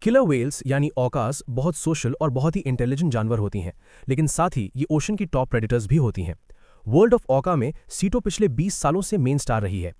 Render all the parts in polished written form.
Killer whales यानी ऑकास बहुत social और बहुत ही इंटेलिजेंट जानवर होती हैं, लेकिन साथ ही ये ओशन की टॉप प्रेडेटर्स भी होती हैं। वर्ल्ड ऑफ ऑका में सीटो पिछले 20 सालों से मेन स्टार रही है।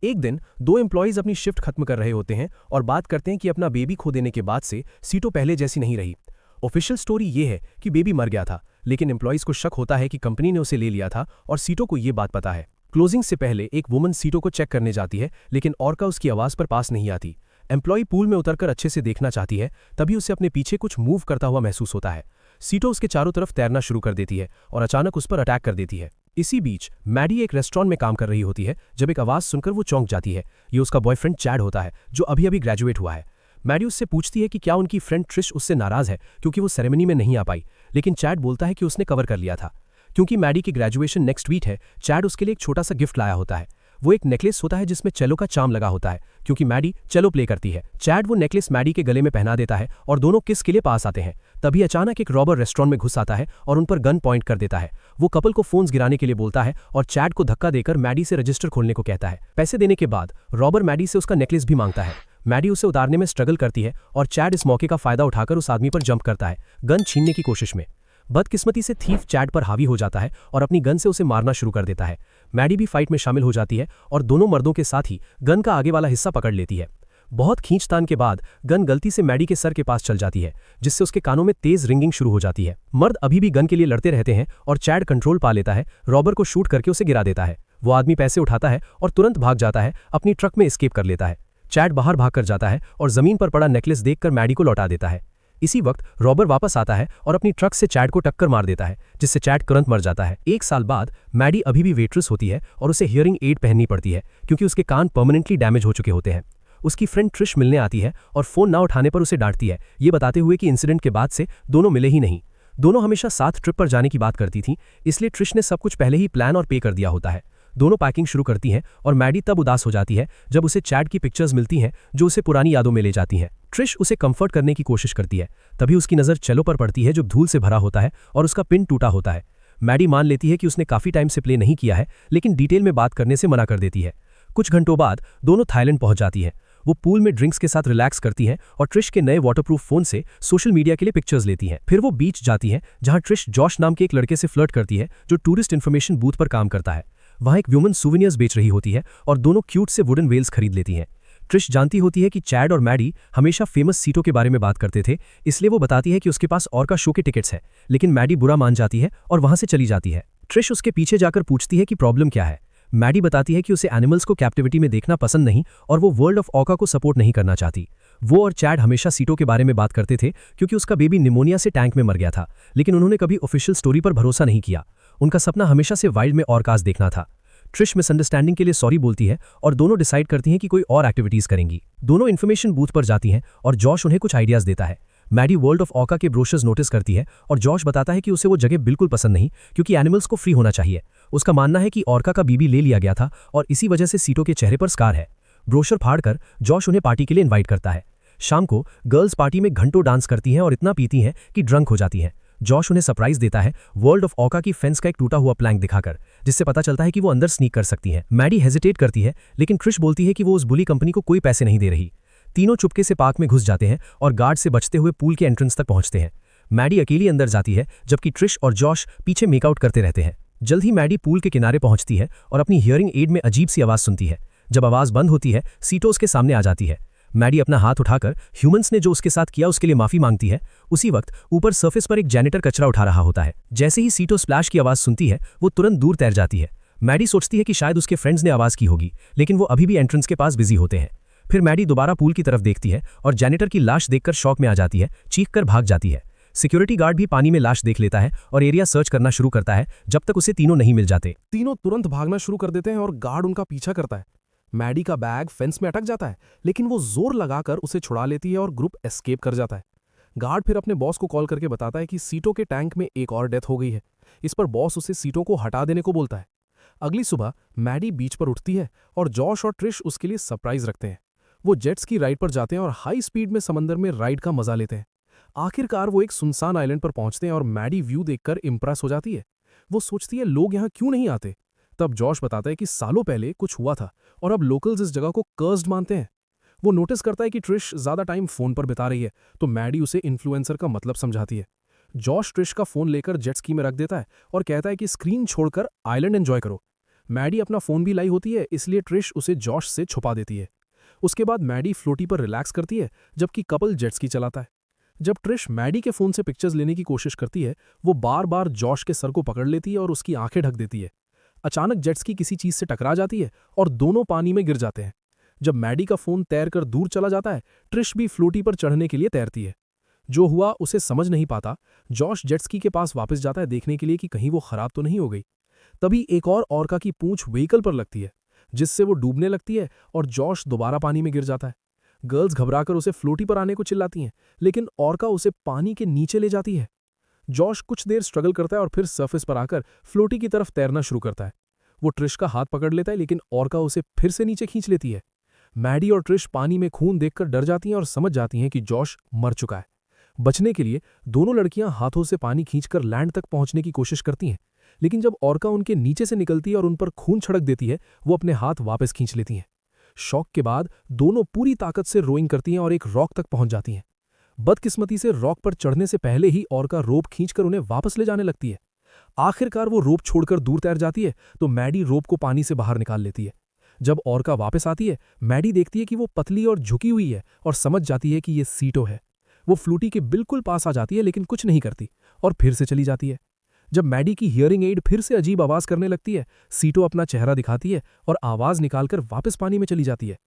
एक दिन दो एम्प्लॉयज अपनी शिफ्ट खत्म कर रहे होते हैं और बात करते हैं कि अपना बेबी खो देने के बाद से सीटो पहले जैसी नहीं रही। ऑफिशियल स्टोरी ये है कि बेबी मर गया था, लेकिन एम्प्लॉयज को शक होता है कि कंपनी ने उसे ले लिया था और सीटो को ये बात पता है। क्लोजिंग से पहले एक वुमन सीटो को चेक करने जाती है, लेकिन ऑर्का उसकी आवाज पर पास नहीं आती। एम्प्लॉय पूल में उतरकर अच्छे से देखना चाहती है, तभी उसे अपने पीछे कुछ मूव करता हुआ महसूस होता है। सीटो उसके चारों तरफ तैरना शुरू कर देती है और अचानक उस पर अटैक कर देती है। इसी बीच मैडी एक रेस्टोरेंट में काम कर रही होती है जब एक आवाज सुनकर वो चौंक जाती है। ये उसका बॉयफ्रेंड चैड होता है, जो अभी अभी ग्रेजुएट हुआ है। मैडी उससे पूछती है कि क्या उनकी फ्रेंड ट्रिश उससे नाराज है क्योंकि वो सेरेमनी में नहीं आ पाई, लेकिन चैड बोलता है कि उसने कवर कर लिया था। क्योंकि मैडी की ग्रेजुएशन नेक्स्ट वीक है, चैड उसके लिए एक छोटा सा गिफ्ट लाया होता है। वो एक नेकलेस होता है जिसमें चेलो का चार्म लगा होता है, क्योंकि मैडी चेलो प्ले करती है। चैड वो नेकलेस मैडी के गले में पहना देता है और दोनों किस के लिए पास आते हैं। तभी अचानक एक रॉबर रेस्टोरेंट में घुस आता है और उन पर गन पॉइंट कर देता है। वो कपल को फोन्स गिराने के लिए बोलता है और चैड को धक्का देकर मैडी से रजिस्टर खोलने को कहता है। पैसे देने के बाद रॉबर मैडी से उसका नेकलेस भी मांगता है। मैडी उसे उतारने में स्ट्रगल करती है और चैड इस मौके का फायदा उठाकर उस आदमी पर जंप करता है, गन छीनने की कोशिश में। बदकिस्मती से थीफ चैड पर हावी हो जाता है और अपनी गन से उसे मारना शुरू कर देता है। मैडी भी फाइट में शामिल हो जाती है और दोनों मर्दों के साथ ही गन का आगे वाला हिस्सा पकड़ लेती है। बहुत खींचतान के बाद गन गलती से मैडी के सर के पास चल जाती है, जिससे उसके कानों में तेज रिंगिंग शुरू हो जाती है। मर्द अभी भी गन के लिए लड़ते रहते हैं और चैड कंट्रोल पा लेता है, रॉबर को शूट करके उसे गिरा देता है। वो आदमी पैसे उठाता है और तुरंत भाग जाता है, अपनी ट्रक में एस्केप कर लेता है। चैड बाहर भागकर जाता है और जमीन पर पड़ा नेकलेस देखकर मैडी को लौटा देता है। इसी वक्त रॉबर वापस आता है और अपनी ट्रक से चैड को टक्कर मार देता है, जिससे चैड तुरंत मर जाता है। एक साल बाद मैडी अभी भी वेट्रेस होती है और उसे हियरिंग एड पहननी पड़ती है क्योंकि उसके कान परमानेंटली डैमेज हो चुके होते हैं। उसकी फ्रेंड ट्रिश मिलने आती है और फोन ना उठाने पर उसे डांटती है, ये बताते हुए कि इंसिडेंट के बाद से दोनों मिले ही नहीं। दोनों हमेशा साथ ट्रिप पर जाने की बात करती थीं, इसलिए ट्रिश ने सब कुछ पहले ही प्लान और पे कर दिया होता है। दोनों पैकिंग शुरू करती हैं और मैडी तब उदास हो जाती है जब उसे चैड की पिक्चर्स मिलती हैं जो उसे पुरानी यादों में ले जाती हैं। ट्रिश उसे कंफर्ट करने की कोशिश करती है, तभी उसकी नज़र चेलो पर पड़ती है जो धूल से भरा होता है और उसका पिन टूटा होता है। मैडी मान लेती है कि उसने काफ़ी टाइम से प्ले नहीं किया है, लेकिन डिटेल में बात करने से मना कर देती है। कुछ घंटों बाद दोनों थाईलैंड पहुंच जाती हैं। वो पूल में ड्रिंक्स के साथ रिलैक्स करती हैं और ट्रिश के नए वाटरप्रूफ फोन से सोशल मीडिया के लिए पिक्चर्स लेती हैं। फिर वो बीच जाती हैं जहां ट्रिश जॉश नाम के एक लड़के से फ्लर्ट करती है जो टूरिस्ट इन्फॉर्मेशन बूथ पर काम करता है। वहां एक वुमन सूवेनियर्स बेच रही होती है और दोनों क्यूट से वुडन वेल्स खरीद लेती हैं। ट्रिश जानती होती है कि चैड और मैडी हमेशा फेमस सीटों के बारे में बात करते थे, इसलिए वो बताती है कि उसके पास और का शो के टिकट्स हैं, लेकिन मैडी बुरा मान जाती है और वहां से चली जाती है। ट्रिश उसके पीछे जाकर पूछती है कि प्रॉब्लम क्या है। मैडी बताती है कि उसे एनिमल्स को कैप्टिविटी में देखना पसंद नहीं और वो वर्ल्ड ऑफ ऑका को सपोर्ट नहीं करना चाहती। वो और चैड हमेशा सीटों के बारे में बात करते थे क्योंकि उसका बेबी निमोनिया से टैंक में मर गया था, लेकिन उन्होंने कभी ऑफिशियल स्टोरी पर भरोसा नहीं किया। उनका सपना हमेशा से वाइल्ड में ऑर्कास देखना था। ट्रिश मिसअंडरस्टैंडिंग के लिए सॉरी बोलती है और दोनों डिसाइड करती हैं कि कोई और एक्टिविटीज करेंगी। दोनों इन्फॉर्मेशन बूथ पर जाती हैं और जॉश उन्हें कुछ आइडियाज देता है। मैडी वर्ल्ड ऑफ ऑका के ब्रोशर्स नोटिस करती है और जॉश बताता है कि उसे वो जगह बिल्कुल पसंद नहीं क्योंकि एनिमल्स को फ्री होना चाहिए। उसका मानना है कि ऑर्का का बीबी ले लिया गया था और इसी वजह से सीटों के चेहरे पर स्कार है। ब्रोशर फाड़कर जॉश उन्हें पार्टी के लिए इन्वाइट करता है। शाम को गर्ल्स पार्टी में घंटों डांस करती हैं और इतना पीती हैं कि ड्रंक हो जाती हैं। जॉश उन्हें सरप्राइज देता है वर्ल्ड ऑफ ऑका की फेंस का एक टूटा हुआ प्लैंक दिखाकर, जिससे पता चलता है कि वो अंदर स्नीक कर सकती है। मैडी हेजिटेट करती है, लेकिन ट्रिश बोलती है कि वो उस बुली कंपनी को कोई पैसे नहीं दे रही। तीनों चुपके से पार्क में घुस जाते हैं और गार्ड से बचते हुए पूल के एंट्रेंस तक पहुंचते हैं। मैडी अकेली अंदर जाती है जबकि ट्रिश और जॉश पीछे मेकआउट करते रहते हैं। जल्द ही मैडी पूल के किनारे पहुंचती है और अपनी हियरिंग एड में अजीब सी आवाज सुनती है। जब आवाज बंद होती है, सीटो उसके सामने आ जाती है। मैडी अपना हाथ उठाकर ह्यूमंस ने जो उसके साथ किया उसके लिए माफी मांगती है। उसी वक्त ऊपर सरफेस पर एक जेनेटर कचरा उठा रहा होता है। जैसे ही सीटो स्प्लैश की आवाज सुनती है, वो तुरंत दूर तैर जाती है। मैडी सोचती है कि शायद उसके फ्रेंड्स ने आवाज की होगी, लेकिन वो अभी भी एंट्रेंस के पास बिजी होते हैं। फिर मैडी दोबारा पूल की तरफ देखती है और जेनेटर की लाश देखकर शॉक में आ जाती है, चीख कर भाग जाती है। सिक्योरिटी गार्ड भी पानी में लाश देख लेता है और एरिया सर्च करना शुरू करता है जब तक उसे तीनों नहीं मिल जाते। तीनों तुरंत भागना शुरू कर देते हैं और गार्ड उनका पीछा करता है। मैडी का बैग फेंस में अटक जाता है, लेकिन वो जोर लगाकर उसे छुड़ा लेती है और ग्रुप एस्केप कर जाता है। गार्ड फिर अपने बॉस को कॉल करके बताता है कि सीटों के टैंक में एक और डेथ हो गई है। इस पर बॉस उसे सीटों को हटा देने को बोलता है। अगली सुबह मैडी बीच पर उठती है और जॉश और ट्रिश उसके लिए सरप्राइज रखते हैं। वो जेट्स की राइड पर जाते हैं और हाई स्पीड में समंदर में राइड का मजा लेते हैं। आखिरकार वो एक सुनसान आइलैंड पर पहुंचते हैं और मैडी व्यू देखकर इंप्रेस हो जाती है। वो सोचती है लोग यहाँ क्यों नहीं आते। तब जॉश बताता है कि सालों पहले कुछ हुआ था और अब लोकल्स इस जगह को कर्स्ड मानते हैं। वो नोटिस करता है कि ट्रिश ज़्यादा टाइम फ़ोन पर बिता रही है, तो मैडी उसे इन्फ्लुएंसर का मतलब समझाती है। जॉश ट्रिश का फ़ोन लेकर जेट स्की में रख देता है और कहता है कि स्क्रीन छोड़कर आइलैंड एंजॉय करो। मैडी अपना फ़ोन भी लाई होती है, इसलिए ट्रिश उसे जॉश से छुपा देती है। उसके बाद मैडी फ्लोटी पर रिलैक्स करती है, जबकि कपल जेट स्की चलाता है। जब ट्रिश मैडी के फ़ोन से पिक्चर्स लेने की कोशिश करती है, वो बार बार जॉश के सर को पकड़ लेती है और उसकी आंखें ढक देती है। अचानक जेट स्की किसी चीज़ से टकरा जाती है और दोनों पानी में गिर जाते हैं। जब मैडी का फ़ोन तैरकर दूर चला जाता है, ट्रिश भी फ्लोटी पर चढ़ने के लिए तैरती है। जो हुआ उसे समझ नहीं पाता। जॉश जेट स्की के पास वापस जाता है देखने के लिए कि कहीं वो खराब तो नहीं हो गई। तभी एक और ऑर्का की पूंछ व्हीकल पर लगती है, जिससे वो डूबने लगती है और जॉश दोबारा पानी में गिर जाता है। गर्ल्स घबराकर उसे फ्लोटी पर आने को चिल्लाती हैं, लेकिन ऑर्का उसे पानी के नीचे ले जाती है। जॉश कुछ देर स्ट्रगल करता है और फिर सरफेस पर आकर फ्लोटी की तरफ तैरना शुरू करता है। वो ट्रिश का हाथ पकड़ लेता है, लेकिन ऑर्का उसे फिर से नीचे खींच लेती है। मैडी और ट्रिश पानी में खून देखकर डर जाती हैं और समझ जाती हैं कि जॉश मर चुका है। बचने के लिए दोनों लड़कियां हाथों से पानी खींचकर लैंड तक पहुंचने की कोशिश करती हैं, लेकिन जब ऑर्का उनके नीचे से निकलती है और उन पर खून छिड़क देती है, वो अपने हाथ वापस खींच लेती हैं। शॉक के बाद दोनों पूरी ताकत से रोइंग करती हैं और एक रॉक तक पहुंच जाती हैं। बदकिस्मती से रॉक पर चढ़ने से पहले ही ऑर्का रोप खींचकर उन्हें वापस ले जाने लगती है। आखिरकार वो रोप छोड़कर दूर तैर जाती है, तो मैडी रोप को पानी से बाहर निकाल लेती है। जब ऑर्का वापस आती है, मैडी देखती है कि वो पतली और झुकी हुई है और समझ जाती है कि ये सीटो है। वो फ्लूटी के बिल्कुल पास आ जाती है, लेकिन कुछ नहीं करती और फिर से चली जाती है। जब मैडी की हियरिंग एड फिर से अजीब आवाज करने लगती है, सीटो अपना चेहरा दिखाती है और आवाज निकालकर वापस पानी में चली जाती है।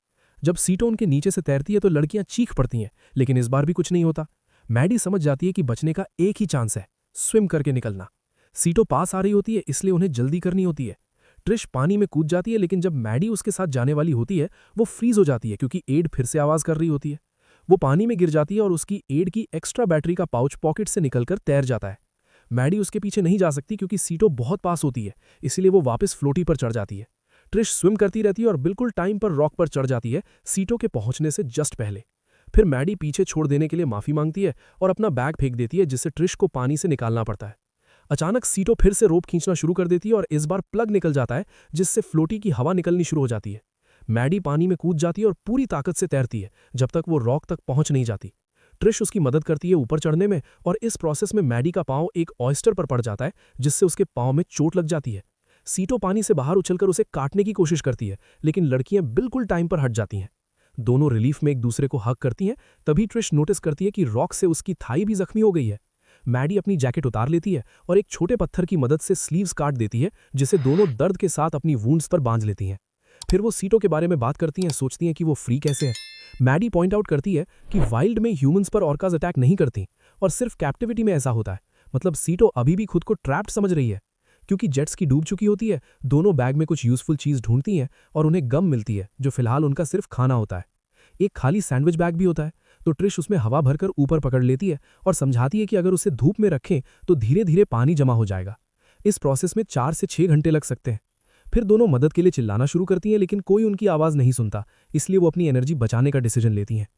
जब सीटो उनके नीचे से तैरती है तो लड़कियां चीख पड़ती हैं, लेकिन इस बार भी कुछ नहीं होता। मैडी समझ जाती है कि बचने का एक ही चांस है, स्विम करके निकलना। सीटो पास आ रही होती है, इसलिए उन्हें जल्दी करनी होती है। ट्रिश पानी में कूद जाती है, लेकिन जब मैडी उसके साथ जाने वाली होती है, वो फ्रीज हो जाती है क्योंकि एड फिर से आवाज कर रही होती है। वो पानी में गिर जाती है और उसकी एड की एक्स्ट्रा बैटरी का पाउच पॉकेट से निकलकर तैर जाता है। मैडी उसके पीछे नहीं जा सकती क्योंकि सीटो बहुत पास होती है, इसलिए वो वापस फ्लोटी पर चढ़ जाती है। ट्रिश स्विम करती रहती है और बिल्कुल टाइम पर रॉक पर चढ़ जाती है, सीटो के पहुंचने से जस्ट पहले। फिर मैडी पीछे छोड़ देने के लिए माफी मांगती है और अपना बैग फेंक देती है, जिससे ट्रिश को पानी से निकालना पड़ता है। अचानक सीटो फिर से रोप खींचना शुरू कर देती है और इस बार प्लग निकल जाता है, जिससे फ्लोटी की हवा निकलनी शुरू हो जाती है। मैडी पानी में कूद जाती है और पूरी ताकत से तैरती है जब तक वो रॉक तक पहुंच नहीं जाती। ट्रिश उसकी मदद करती है ऊपर चढ़ने में, और इस प्रोसेस में मैडी का पांव एक ऑयस्टर पर पड़ जाता है, जिससे उसके पांव में चोट लग जाती है। सीटो पानी से बाहर उछलकर उसे काटने की कोशिश करती है, लेकिन लड़कियां बिल्कुल टाइम पर हट जाती हैं। दोनों रिलीफ में एक दूसरे को हग करती हैं। तभी ट्रिश नोटिस करती है कि रॉक से उसकी थाई भी जख्मी हो गई है। मैडी अपनी जैकेट उतार लेती है और एक छोटे पत्थर की मदद से स्लीव्स काट देती है, जिसे दोनों दर्द के साथ अपनी वूंड्स पर बांध लेती हैं। फिर वो सीटो के बारे में बात करती हैं, सोचती हैं कि वो फ्री कैसे है। मैडी पॉइंट आउट करती है कि वाइल्ड में ह्यूमंस पर ऑर्काज अटैक नहीं करती और सिर्फ कैप्टिविटी में ऐसा होता है। मतलब सीटो अभी भी खुद को ट्रैप्ड समझ रही है। क्योंकि जेट्स की डूब चुकी होती है, दोनों बैग में कुछ यूजफुल चीज ढूंढती हैं और उन्हें गम मिलती है, जो फिलहाल उनका सिर्फ खाना होता है। एक खाली सैंडविच बैग भी होता है, तो ट्रिश उसमें हवा भरकर ऊपर पकड़ लेती है और समझाती है कि अगर उसे धूप में रखें तो धीरे धीरे पानी जमा हो जाएगा। इस प्रोसेस में 4 से 6 घंटे लग सकते हैं। फिर दोनों मदद के लिए चिल्लाना शुरू करती हैं, लेकिन कोई उनकी आवाज़ नहीं सुनता, इसलिए वो अपनी एनर्जी बचाने का डिसीजन लेती हैं।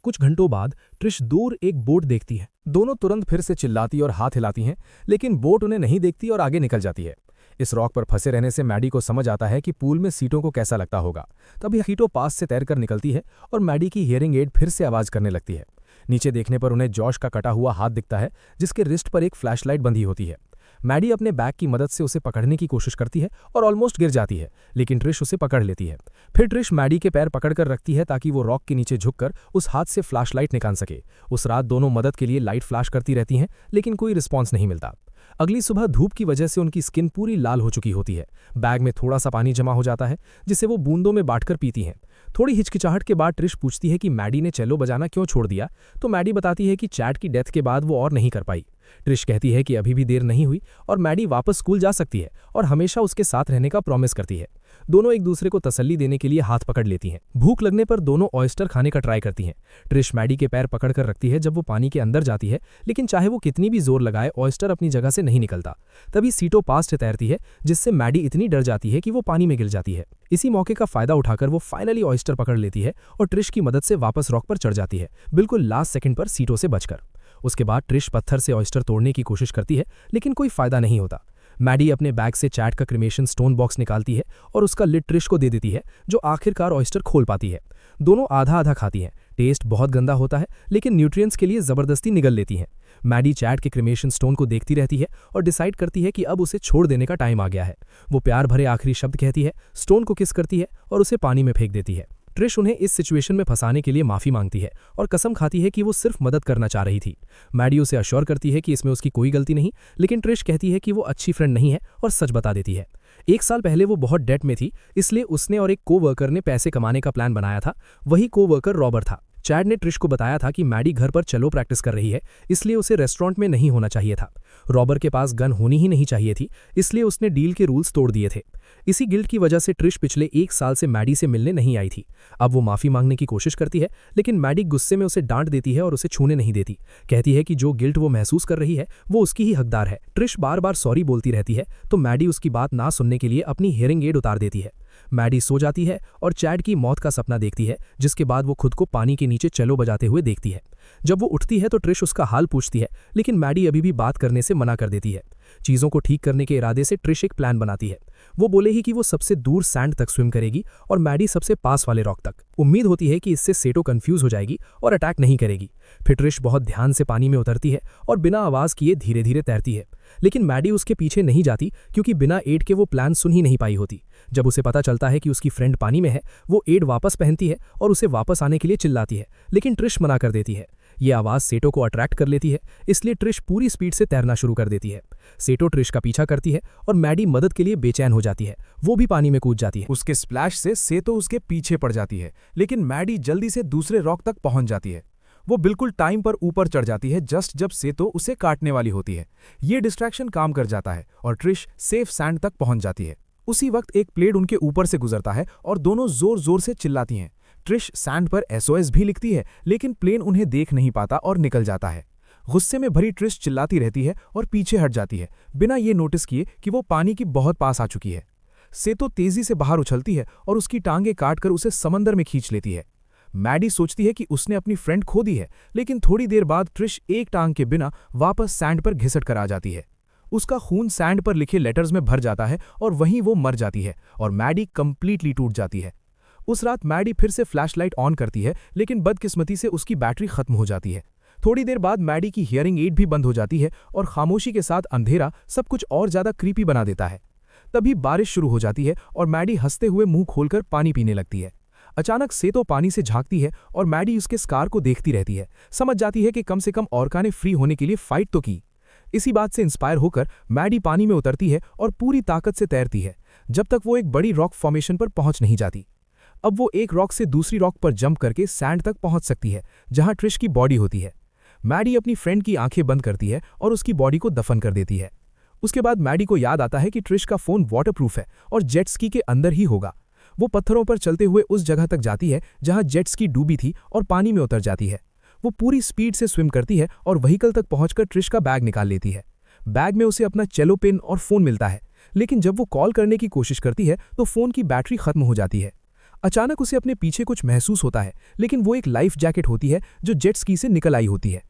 कुछ घंटों बाद ट्रिश दूर एक बोट देखती है। दोनों तुरंत फिर से चिल्लाती और हाथ हिलाती हैं, लेकिन बोट उन्हें नहीं देखती और आगे निकल जाती है। इस रॉक पर फंसे रहने से मैडी को समझ आता है कि पूल में सीटों को कैसा लगता होगा। तभी सीटो पास से तैरकर निकलती है और मैडी की हियरिंग एड फिर से आवाज करने लगती है। नीचे देखने पर उन्हें जॉश का कटा हुआ हाथ दिखता है, जिसके रिस्ट पर एक फ्लैशलाइट बंधी होती है। मैडी अपने बैग की मदद से उसे पकड़ने की कोशिश करती है और ऑलमोस्ट गिर जाती है, लेकिन ट्रिश उसे पकड़ लेती है। फिर ट्रिश मैडी के पैर पकड़कर रखती है ताकि वो रॉक के नीचे झुककर उस हाथ से फ्लैशलाइट निकाल सके। उस रात दोनों मदद के लिए लाइट फ्लैश करती रहती हैं, लेकिन कोई रिस्पॉन्स नहीं मिलता। अगली सुबह धूप की वजह से उनकी स्किन पूरी लाल हो चुकी होती है। बैग में थोड़ा सा पानी जमा हो जाता है, जिसे वो बूंदों में बांटकर पीती हैं। थोड़ी हिचकिचाहट के बाद ट्रिश पूछती है कि मैडी ने चेलो बजाना क्यों छोड़ दिया, तो मैडी बताती है कि चैट की डेथ के बाद वो और नहीं कर पाई। ट्रिश कहती है कि अभी भी देर नहीं हुई और मैडी वापस स्कूल जा सकती है और हमेशा उसके साथ रहने का प्रॉमिस करती है। दोनों एक दूसरे को तसल्ली देने के लिए हाथ पकड़ लेती हैं। भूख लगने पर दोनों ऑयस्टर खाने का ट्राई करती हैं। ट्रिश मैडी के पैर पकड़कर रखती है जब वो पानी के अंदर जाती है, लेकिन चाहे वो कितनी भी जोर लगाए, ऑयस्टर अपनी जगह से नहीं निकलता। तभी सीटो पास से तैरती है, जिससे मैडी इतनी डर जाती है कि वो पानी में गिर जाती है। इसी मौके का फायदा उठाकर वो फाइनली ऑयस्टर पकड़ लेती है और ट्रिश की मदद से वापस रॉक पर चढ़ जाती है, बिल्कुल लास्ट सेकंड पर सीटो से बचकर। उसके बाद ट्रिश पत्थर से ऑयस्टर तोड़ने की कोशिश करती है, लेकिन कोई फायदा नहीं होता। मैडी अपने बैग से चैट का क्रिमेशन स्टोन बॉक्स निकालती है और उसका लिड ट्रिश को दे देती है, जो आखिरकार ऑयस्टर खोल पाती है। दोनों आधा आधा खाती हैं। टेस्ट बहुत गंदा होता है, लेकिन न्यूट्रिएंट्स के लिए जबरदस्ती निगल लेती हैं। मैडी चैट के क्रिमेशन स्टोन को देखती रहती है और डिसाइड करती है कि अब उसे छोड़ देने का टाइम आ गया है। वो प्यार भरे आखिरी शब्द कहती है, स्टोन को किस करती है और उसे पानी में फेंक देती है। ट्रिश उन्हें इस सिचुएशन में फंसाने के लिए माफी मांगती है और कसम खाती है कि वो सिर्फ मदद करना चाह रही थी। मैडी उसे अश्योर करती है कि इसमें उसकी कोई गलती नहीं, लेकिन ट्रिश कहती है कि वो अच्छी फ्रेंड नहीं है और सच बता देती है। 1 साल पहले वो बहुत डेट में थी, इसलिए उसने और एक कोवर्कर ने पैसे कमाने का प्लान बनाया था। वही कोवर्कर रॉबर था। चैड ने ट्रिश को बताया था कि मैडी घर पर चलो प्रैक्टिस कर रही है, इसलिए उसे रेस्टोरेंट में नहीं होना चाहिए था। रॉबर के पास गन होनी ही नहीं चाहिए थी, इसलिए उसने डील के रूल्स तोड़ दिए थे। इसी गिल्ट की वजह से ट्रिश पिछले 1 साल से मैडी से मिलने नहीं आई थी। अब वो माफी मांगने की कोशिश करती है, लेकिन मैडी गुस्से में उसे डांट देती है और उसे छूने नहीं देती। कहती है कि जो गिल्ट वो महसूस कर रही है वो उसकी ही हकदार है। ट्रिश बार बार सॉरी बोलती रहती है, तो मैडी उसकी बात ना सुनने के लिए अपनी हियरिंग एड उतार देती है। मैडी सो जाती है और चैड की मौत का सपना देखती है, जिसके बाद वो खुद को पानी के नीचे चलो बजाते हुए देखती है। जब वो उठती है तो ट्रिश उसका हाल पूछती है, लेकिन मैडी अभी भी बात करने से मना कर देती है। चीज़ों को ठीक करने के इरादे से ट्रिश एक प्लान बनाती है। वो बोले ही कि वो सबसे दूर सैंड तक स्विम करेगी और मैडी सबसे पास वाले रॉक तक। उम्मीद होती है कि इससे सेटो कंफ्यूज हो जाएगी और अटैक नहीं करेगी। फिर ट्रिश बहुत ध्यान से पानी में उतरती है और बिना आवाज़ किए धीरे धीरे तैरती है, लेकिन मैडी उसके पीछे नहीं जाती, क्योंकि बिना एड के वो प्लान सुन ही नहीं पाई होती। जब उसे पता चलता है कि उसकी फ्रेंड पानी में है, वो एड वापस पहनती है और उसे वापस आने के लिए चिल्लाती है, लेकिन ट्रिश मना कर देती है। ये आवाज़ सेटो को अट्रैक्ट कर लेती है, इसलिए ट्रिश पूरी स्पीड से तैरना शुरू कर देती है। सेटो ट्रिश का पीछा करती है और मैडी मदद के लिए बेचैन हो जाती है। वो भी पानी में कूद जाती है। उसके स्प्लैश से सेतो उसके पीछे पड़ जाती है, लेकिन मैडी जल्दी से दूसरे रॉक तक पहुंच जाती है। वो बिल्कुल टाइम पर ऊपर चढ़ जाती है जस्ट जब सेतो उसे काटने वाली होती है। ये डिस्ट्रैक्शन काम कर जाता है और ट्रिश सेफ सैंड तक पहुंच जाती है। उसी वक्त एक प्लेड उनके ऊपर से गुजरता है और दोनों जोर जोर से चिल्लाती हैं। ट्रिश सैंड पर SOS भी लिखती है, लेकिन प्लेन उन्हें देख नहीं पाता और निकल जाता है। गुस्से में भरी ट्रिश चिल्लाती रहती है और पीछे हट जाती है, बिना ये नोटिस किए कि वो पानी की बहुत पास आ चुकी है। सेतो तेजी से बाहर उछलती है और उसकी टांगें काटकर उसे समंदर में खींच लेती है। मैडी सोचती है कि उसने अपनी फ्रेंड खो दी है, लेकिन थोड़ी देर बाद ट्रिश एक टांग के बिना वापस सैंड पर घिसट कर आ जाती है। उसका खून सैंड पर लिखे लेटर्स में भर जाता है और वहीं वो मर जाती है और मैडी कंप्लीटली टूट जाती है। उस रात मैडी फिर से फ्लैशलाइट ऑन करती है, लेकिन बदकिस्मती से उसकी बैटरी खत्म हो जाती है। थोड़ी देर बाद मैडी की हियरिंग एड भी बंद हो जाती है और खामोशी के साथ अंधेरा सब कुछ और ज्यादा क्रीपी बना देता है। तभी बारिश शुरू हो जाती है और मैडी हंसते हुए मुंह खोलकर पानी पीने लगती है। अचानक सेतो पानी से झांकती है और मैडी उसके स्कार को देखती रहती है। समझ जाती है कि कम से कम ऑर्का ने फ्री होने के लिए फाइट तो की। इसी बात से इंस्पायर होकर मैडी पानी में उतरती है और पूरी ताकत से तैरती है, जब तक वो एक बड़ी रॉक फॉर्मेशन पर पहुंच नहीं जाती। अब वो एक रॉक से दूसरी रॉक पर जंप करके सैंड तक पहुंच सकती है, जहां ट्रिश की बॉडी होती है। मैडी अपनी फ्रेंड की आंखें बंद करती है और उसकी बॉडी को दफन कर देती है। उसके बाद मैडी को याद आता है कि ट्रिश का फोन वाटरप्रूफ है और जेट स्की के अंदर ही होगा। वो पत्थरों पर चलते हुए उस जगह तक जाती है जहां जेट स्की डूबी थी और पानी में उतर जाती है। वो पूरी स्पीड से स्विम करती है और व्हीकल तक पहुंचकर ट्रिश का बैग निकाल लेती है। बैग में उसे अपना चेलो पिन और फोन मिलता है, लेकिन जब वो कॉल करने की कोशिश करती है तो फोन की बैटरी खत्म हो जाती है। अचानक उसे अपने पीछे कुछ महसूस होता है, लेकिन वो एक लाइफ जैकेट होती है जो जेट स्की से निकल आई होती है।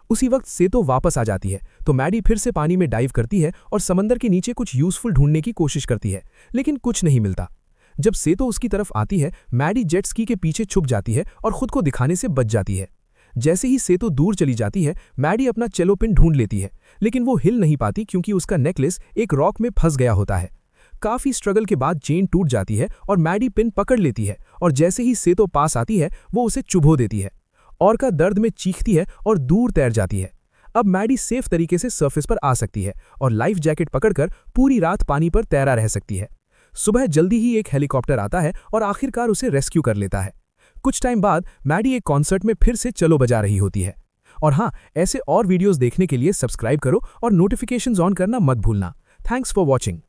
उसी वक्त सेतो वापस आ जाती है, तो मैडी फिर से पानी में डाइव करती है और समंदर के नीचे कुछ यूजफुल ढूंढने की कोशिश करती है, लेकिन कुछ नहीं मिलता। जब सेतो उसकी तरफ आती है, मैडी जेट स्की के पीछे छुप जाती है और खुद को दिखाने से बच जाती है। जैसे ही सेतो दूर चली जाती है, मैडी अपना चेलो पिन ढूंढ लेती है, लेकिन वो हिल नहीं पाती क्योंकि उसका नेकलेस एक रॉक में फंस गया होता है। काफी स्ट्रगल के बाद चेन टूट जाती है और मैडी पिन पकड़ लेती है और जैसे ही सेतो पास आती है वो उसे चुभो देती है। ऑर्का दर्द में चीखती है और दूर तैर जाती है। अब मैडी सेफ तरीके से सरफेस पर आ सकती है और लाइफ जैकेट पकड़कर पूरी रात पानी पर तैरा रह सकती है। सुबह जल्दी ही एक हेलीकॉप्टर आता है और आखिरकार उसे रेस्क्यू कर लेता है। कुछ टाइम बाद मैडी एक कॉन्सर्ट में फिर से चलो बजा रही होती है। और हाँ, ऐसे और वीडियोस देखने के लिए सब्सक्राइब करो और नोटिफिकेशंस ऑन करना मत भूलना। Thanks for watching.